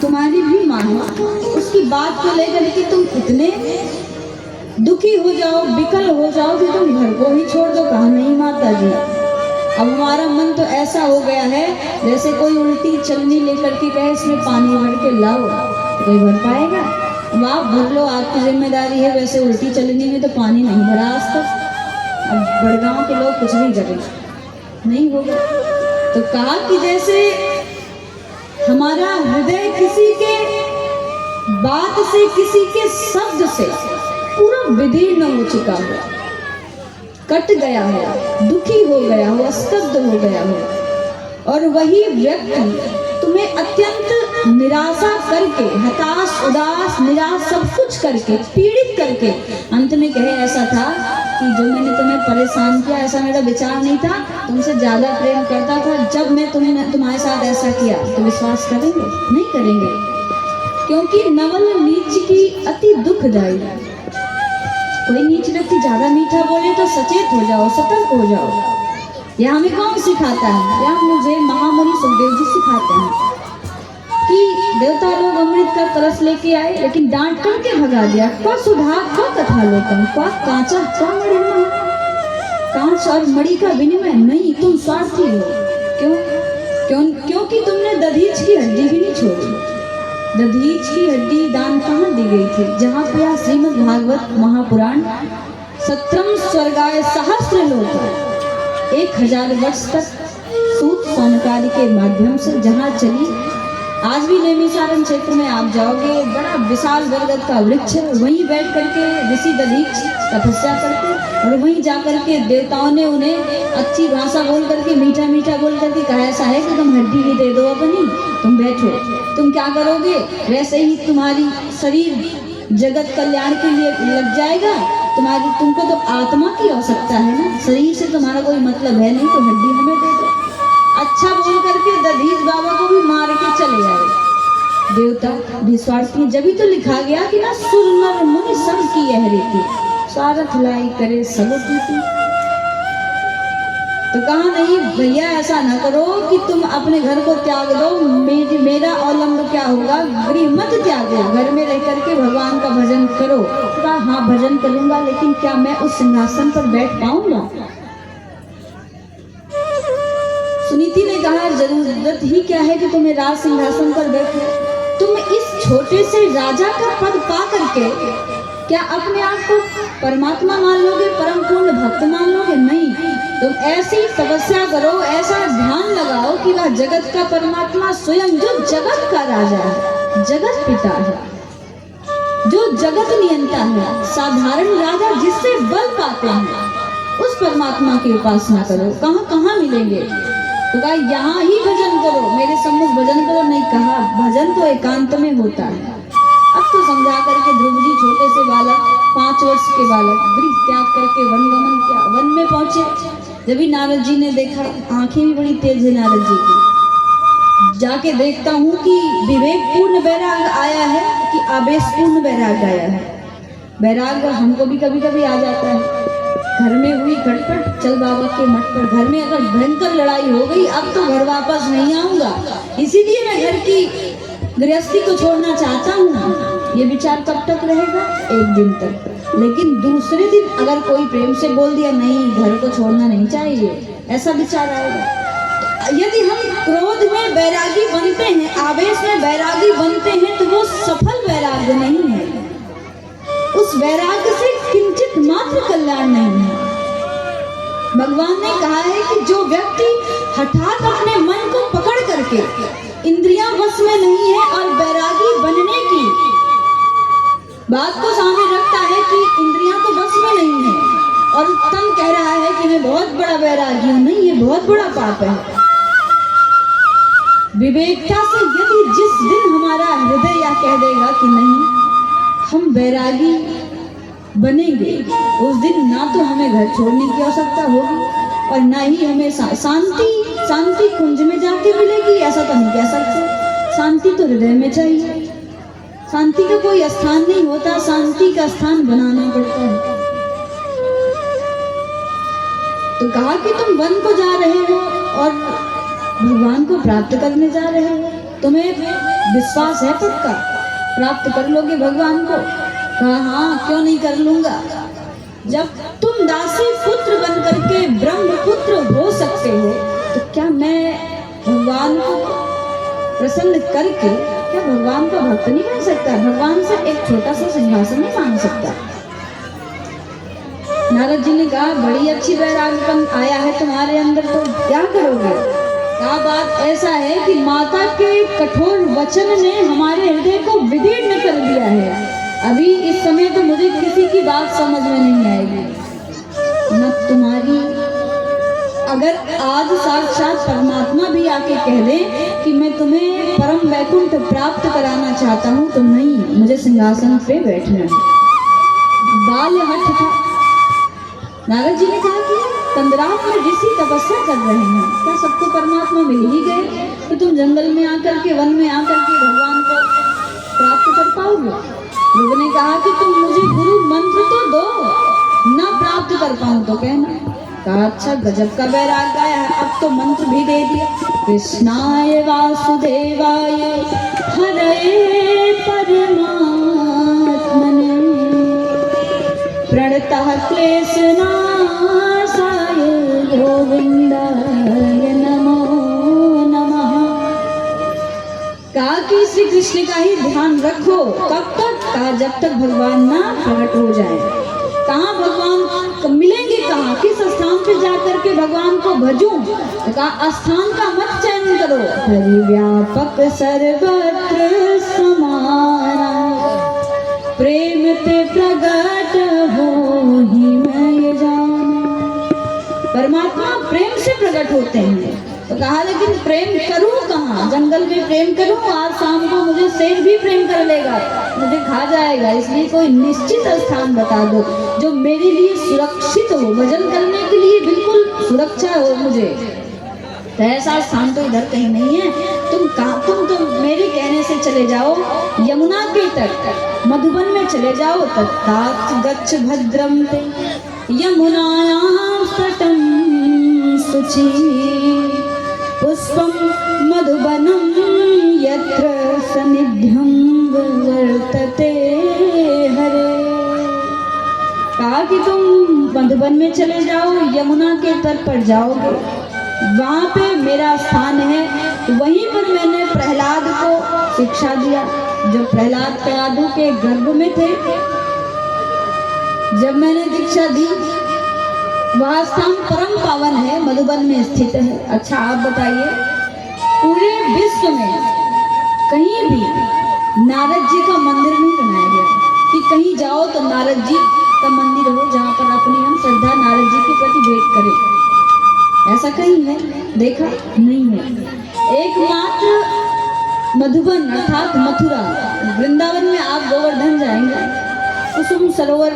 तुम्हारी भी माँ है, उसकी बात को लेकर के तुम इतने दुखी हो जाओ, विकल हो जाओ कि तुम घर को ही छोड़ दो। कहा नहीं माता जी, अब हमारा मन तो ऐसा हो गया है जैसे कोई उल्टी चलनी लेकर के कहे इसमें पानी भर के लाओ, तो कोई भर पाएगा? अब आप भर लो, आपकी जिम्मेदारी है। वैसे उल्टी चलनी में तो पानी नहीं भरा आज तक। अब बड़गांव के लोग कुछ भी करें, नहीं होगा। तो कहा कि जैसे हमारा हृदय किसी के बात से, किसी के शब्द से पूरा विदीर्ण हो चुका हो, कट गया हो, दुखी हो गया हो, स्तब्ध हो गया हो, और वही व्यक्ति तुम्हें अत्यंत निराशा करके, हताश, उदास, निराश, सब कुछ करके, पीड़ित करके अंत में कहे ऐसा था कि जो मैंने तुम्हें परेशान किया, ऐसा मेरा विचार नहीं था, तुमसे ज्यादा प्रेम करता था। जब मैं तुम्हारे साथ ऐसा किया तो विश्वास करेंगे? नहीं करेंगे, क्योंकि नवल नीच की अति दुखदायी। कोई नीच व्यक्ति ज्यादा मीठा बोले तो सचेत हो जाओ, सतर्क हो जाओ। यह हमें कौन सिखाता है? यह मुझे महामुनि सुखदेव जी सिखाते हैं कि देवता लोग अमृत का कलश लेके आए, लेकिन डांट करके भगा दिया। क्वा सुधा क्वा कथा लोकम, क्वा कांचा क्वा मणिमय। कांच और मणि का विनिमय नहीं, तुम स्वार्थी हो। क्योंकि तुमने दधीच की हड्डी भी नहीं छोड़ी। दधीच की हड्डी दान कहाँ दी गई थी? जहाँ पे श्रीमद् भागवत महापुराण सत्रम स्वर्गाय सहस्र लोक, 1000 वर्ष तक सूत सौनकादि के माध्यम से जहाँ चली। आज भी नैमिषारण्य क्षेत्र में आप जाओगे, बड़ा विशाल बरगद का वृक्ष है, वहीं बैठ करके ऋषि दधीच तपस्या करते, और वहीं जा करके देवताओं ने उन्हें अच्छी भाषा बोल करके, मीठा मीठा बोल करके कहा ऐसा है कि तुम हड्डी ही दे दो अपनी, तुम बैठो। तुम क्या करोगे? वैसे ही तुम्हारी शरीर जगत कल्याण के लिए लग जाएगा। तुमको तो आत्मा की आवश्यकता है ना, शरीर से तुम्हारा कोई मतलब है नहीं, तो हड्डी हमें दे दो। अच्छा बोल करके दधीच बाबा को भी मार के चले आए देवता भी स्वार्थी। जब ही तो लिखा गया कि ना सुर नर मुनि सब की यह रीति, स्वार्थ लाई करे सब कीर्ति। तो कहा नहीं भैया, ऐसा ना करो कि तुम अपने घर को त्याग दो, मेरा अवलंब क्या होगा? गृह मत त्यागो, घर में रह करके भगवान का भजन करो। तो कहा हाँ भजन करूंगा, लेकिन क्या मैं उस सिंहासन पर बैठ पाऊंगा? सुनीति ने कहा जरूरत ही क्या है कि तुम्हें राज सिंहासन पर बैठो? तुम इस छोटे से राजा का पद पा करके क्या अपने आप को परमात्मा मान लोगे, परम पूर्ण भक्त मान लोगे? नहीं, तुम ऐसी तपस्या करो, ऐसा ध्यान लगाओ कि वह जगत का परमात्मा स्वयं जो जगत का राजा है, जगत पिता है, जो जगत नियंता है, साधारण राजा जिससे बल पाते हैं, उस परमात्मा की उपासना करो। कहाँ कहाँ मिलेंगे? तो कहा यहाँ ही भजन करो, मेरे सम्मुख भजन करो। नहीं, कहा भजन तो एकांत में होता है। अब तो समझा करके ध्रुव जी छोटे से बालक, 5 वर्ष के बालक, गृह त्याग करके वनगमन किया, वन में पहुंचे। जब भी नारद जी ने देखा, आंखें भी बड़ी तेज है नारद जी की, जाके देखता हूँ कि विवेकपूर्ण वैराग आया है कि आवेशपूर्ण वैराग आया है। वैराग हमको भी कभी कभी आ जाता है। घर में हुई खटपट, चल बाबा के मठ पर। घर में अगर भयंकर लड़ाई हो गई, अब तो घर वापस नहीं आऊंगा, इसीलिए मैं घर की गृहस्थी को छोड़ना चाहता हूँ। ये विचार कब तक रहेगा? 1 दिन तक। लेकिन दूसरे दिन अगर कोई प्रेम से बोल दिया नहीं, घर को छोड़ना नहीं चाहिए, ऐसा विचार आएगा। यदि हम क्रोध में वैरागी बनते हैं, आवेश में वैरागी बनते हैं, तो वो सफल वैराग्य नहीं है। उस वैराग्य से किंचित मात्र कल्याण नहीं है। भगवान ने कहा है कि जो व्यक्ति हठात अपने मन को पकड़ करके, इंद्रियां वश में नहीं है और वैरागी बनने की बात को सामने रखता है कि इंद्रियां तो वश में नहीं है, और तन कह रहा है कि मैं बहुत बड़ा वैरागी हूं, नहीं, ये बहुत बड़ा पाप है। विवेकता से यदि जिस दिन हमारा हृदय या कह देगा कि नहीं हम वैरागी बनेंगे, उस दिन ना तो हमें घर छोड़ने की आवश्यकता होगी और ना ही हमें शांति कुंज में जाके मिलेगी। ऐसा तो नहीं कह सकते। शांति तो हृदय में चाहिए। शांति का कोई स्थान नहीं होता, शांति का स्थान बनाना पड़ता है। तो कहा कि तुम वन को जा रहे हो और भगवान को प्राप्त करने जा रहे हो, तुम्हें विश्वास है पक्का प्राप्त कर लोगे भगवान को? कहा हाँ, क्यों नहीं कर लूंगा। जब तुम दासी पुत्र बन करके ब्रह्म पुत्र हो सकते हो तो क्या मैं भगवान को प्रसन्न करके क्या भगवान का भक्त नहीं बन सकता? भगवान से एक छोटा सा सिंहासन नहीं मांग सकता? नारद जी ने कहा बड़ी अच्छी वैराग्यपन आया है तुम्हारे अंदर, तो क्या करोगे? क्या बात ऐसा है कि माता के कठोर वचन ने हमारे हृदय को विदीर्ण कर दिया है। अभी इस समय तो मुझे किसी की बात समझ में नहीं आएगी, न तुम्हारी। अगर आज साक्षात परमात्मा भी आके कह दे कि मैं तुम्हें परम वैकुंठ प्राप्त कराना चाहता हूँ तो नहीं, मुझे सिंहासन पे बैठना है। बाल हठ था। नारद जी ने कहा कि कंदराव में ऋषि तपस्या कर रहे हैं, क्या सबको परमात्मा मिल ही गए कि तुम जंगल में आकर के वन में आकर के भगवान को प्राप्त कर पाओगे? लोगों ने कहा कि तुम मुझे गुरु मंत्र तो दो, ना प्राप्त कर पाऊं तो कहना। कहा अच्छा, गजब का वैराग्य है, अब तो मंत्र भी दे दिया। कृष्णाय वासुदेवाय हरये परमात्मने प्रणतः क्लेशनाशाय गोविंदाय नमो नमः। कहा कि श्री कृष्ण का ही ध्यान रखो। कब तक? कहा जब तक भगवान ना प्रकट हो जाए। कहाँ भगवान मिलेंगे? कहाँ? किस स्थान पे जाकर के भगवान को भजूं? कहा स्थान का मत चयन करो। हरि व्यापक सर्वत्र समाना प्रेम ते प्रगट हो ही मैं जाना। परमात्मा प्रेम से प्रकट होते हैं। तो कहा लेकिन प्रेम करूं कहाँ? जंगल में प्रेम करूं? आज शाम को मुझे शेर भी प्रेम कर लेगा, मुझे खा जाएगा। इसलिए कोई निश्चित स्थान बता दो जो मेरे लिए सुरक्षित हो, भजन करने के लिए बिल्कुल सुरक्षा हो मुझे। तो ऐसा स्थान तो इधर कहीं नहीं है। तुम कहाँ? तुम मेरे कहने से चले जाओ यमुना के तट, मधुबन में चले जाओ। तत्तात गच्छ भद्रम ते यमुनायां तटं शुचि पुष्पम मधुबनम यत्र सनिध्यं वर्तते हरे। कहा कि तुम मधुबन में चले जाओ, यमुना के तट पर जाओगे, वहां पे मेरा स्थान है। वहीं पर मैंने प्रहलाद को शिक्षा दिया। जो प्रहलाद प्रयादु के गर्भ में थे, जब मैंने दीक्षा दी, वह स्थान परम पावन है, मधुबन में स्थित है। अच्छा आप बताइए, पूरे विश्व में कहीं भी नारद जी का मंदिर नहीं बनाया गया कि कहीं जाओ तो नारद जी का मंदिर हो जहाँ पर अपनी हम श्रद्धा नारद जी के प्रति भेंट करें। ऐसा कहीं है? देखा नहीं है। एकमात्र मधुबन अर्थात मथुरा, वृंदावन में आप गोवर्धन जाएंगे, कुसुम सरोवर,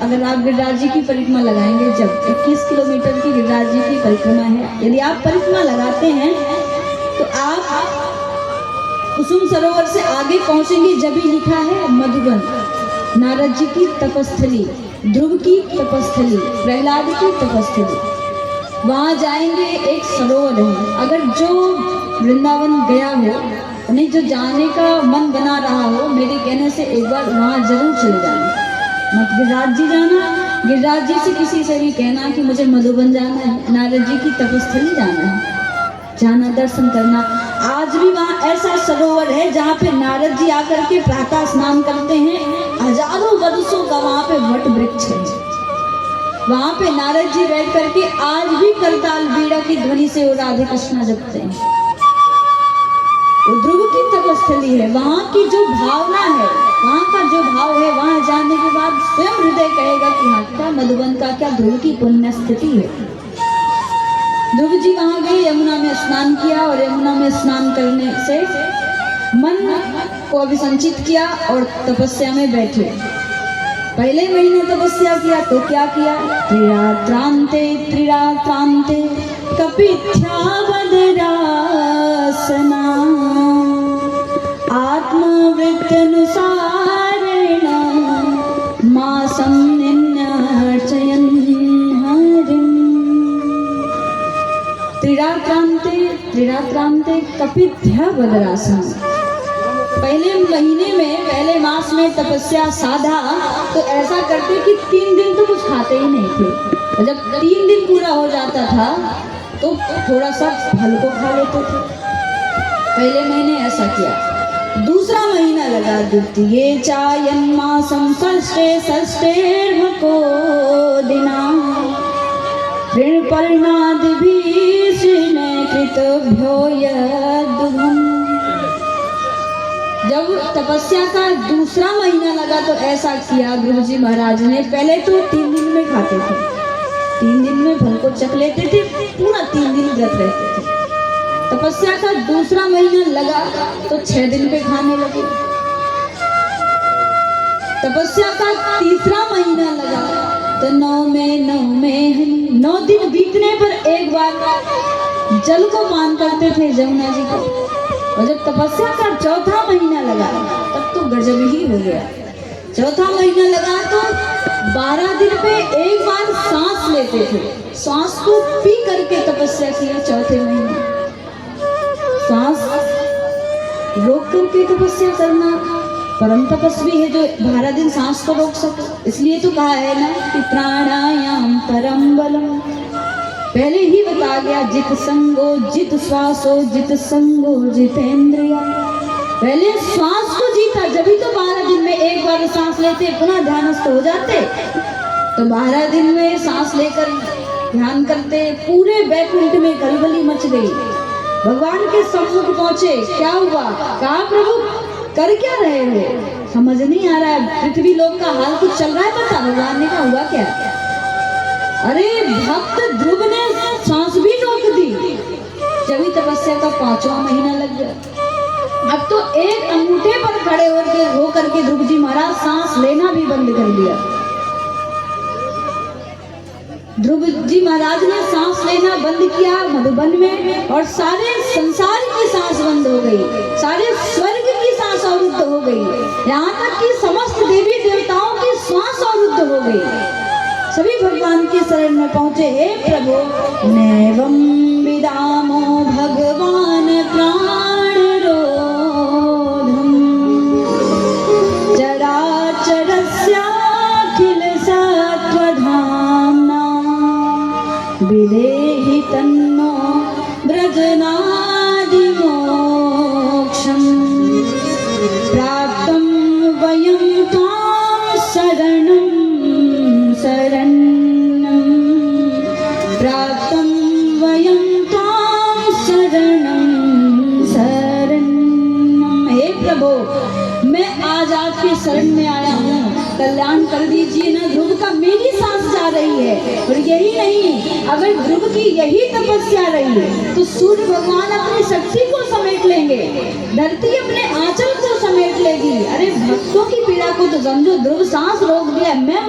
अगर आप गिरिराज जी की परिक्रमा लगाएंगे, जब 21 किलोमीटर की गिरिराज जी की परिक्रमा है, यदि आप परिक्रमा लगाते हैं तो आप कुसुम सरोवर से आगे पहुंचेंगे, जब ही लिखा है मधुबन, नारद जी की तपस्थली, ध्रुव की तपस्थली, प्रहलाद की तपस्थली। वहां जाएंगे, एक सरोवर है। अगर जो वृंदावन गया हो, उन्हें जो जाने का मन बना रहा हो, मेरे कहने से एक बार वहां जरूर चले जाना। मत गिरिराज जी जाना, गिरिराज जी से किसी से भी कहना कि मुझे मधुबन जाना है, नारद जी की तपस्थली जाना है, जाना दर्शन करना। आज भी वहाँ ऐसा सरोवर है जहाँ पे नारद जी आकर के प्रातः स्नान करते हैं। हजारों वर्षों का वहाँ पे वट वृक्ष है। वहाँ पे नारद जी बैठ करके आज भी करताल बीड़ा की ध्वनि से वो राधे कृष्णा जपते हैं। वो ध्रुव की तपस्थली है। वहाँ की जो भावना है, वहाँ का जो भाव है, वहाँ जाने के बाद स्वयं हृदय कहेगा कि हाँ, क्या मधुबन का, क्या ध्रुव की पुण्य स्थिति है। ध्रुव जी वहाँ गए, यमुना में स्नान किया और यमुना में स्नान करने से मन को अभिसंचित किया और तपस्या में बैठे। पहले महीने तपस्या किया तो क्या किया? त्रिरात्रांते त्रिरात्रांते कपिथ्यावदरासना आत्मवृत्त्यनुसारेण मासं निन्यार्चयन् हरिम्। त्रिरात्रांते कपिध्या बदरासन। पहले महीने में, पहले मास में तपस्या साधा तो ऐसा करते कि 3 दिन तो कुछ खाते ही नहीं थे, और जब 3 दिन पूरा हो जाता था तो थोड़ा सा फल को खा लेते थे। पहले महीने ऐसा किया। दूसरा महीना लगा, द्वितीये चायन मासं षष्ठे षष्ठेर्भको दिना ऋणपर्णादिभिः कृतभ्यो यद्दुघम्। जब तपस्या का दूसरा महीना लगा तो ऐसा किया ध्रुव जी महाराज ने। पहले तो 3 दिन में खाते थे, 3 दिन में फल को चख लेते थे, पूरा 3 दिन व्रत रहते थे। तपस्या का दूसरा महीना लगा तो 6 दिन पे खाने लगे। तपस्या का तीसरा महीना लगा तो 9 दिन बीतने पर एक बार जल को पान करते थे जमुना जी को। और जब तपस्या का चौथा महीना लगा तब तो गजब ही हो गया। चौथा महीना लगा तो 12 दिन पे एक बार सांस लेते थे, सांस को पी करके तपस्या किया। चौथे महीने सांस रोक करके तपस्या करना, परम तपस्वी है जो 12 दिन सांस को रोक सके। इसलिए तो कहा है ना कि प्राणायाम परम बलम। पहले ही बता गया, जित संगो जित श्वासो जित संगो जितेंद्रिया। पहले श्वास को जीता, जब ही तो 12 दिन में एक बार सांस लेते, पुनः ध्यानस्थ हो जाते। तो 12 दिन में सांस लेकर ध्यान करते, पूरे बैकुंठ में खलबली मच गई। भगवान के सम्मुख पहुंचे, क्या हुआ? कहा प्रभु कर क्या रहे हो? समझ नहीं आ रहा है, पृथ्वी लोक का हाल कुछ चल रहा है पता? भगवान ने कहा हुआ क्या? अरे भक्त ध्रुव ने सांस भी रोक दी। जब ही तपस्या का 5वां महीना लग गया। अब तो एक अंगूठे पर खड़े होकर के ध्रुव जी महाराज सांस लेना भी बंद कर दिया। ध्रुव जी महाराज ने सांस लेना बंद किया मधुबन में, और सारे संसार की सांस बंद हो गई, सारे स्वर्ग की सांस अवरुद्ध हो गई, यहाँ तक कि समस्त देवी देवताओं की श्वास अवरुद्ध हो गई। सभी भगवान की शरण में पहुंचे। हे प्रभु नैवं विदामो भगवान प्राण रोधम चराचरस्याखिल सत्वधाम्ना विदेहि तन्नो व्रजनादि मोक्षम् प्राप्तं वयं त्वां शरणं शरणं प्राप्तं वयं त्वां शरणं शरणं। हे प्रभु मैं आज आपके शरण में आया हूँ, कल्याण कर दीजिए ना। ध्रुव का मेरी सांस जा रही है, और यही नहीं, अगर ध्रुव की यही तपस्या रही तो सूर्य भगवान अपनी शक्ति को समेट लेंगे, धरती अपने आंचल को समेट लेगी। अरे भक्तों की पीड़ा को तो समझो, ध्रुव सांस रोक दिया, मैं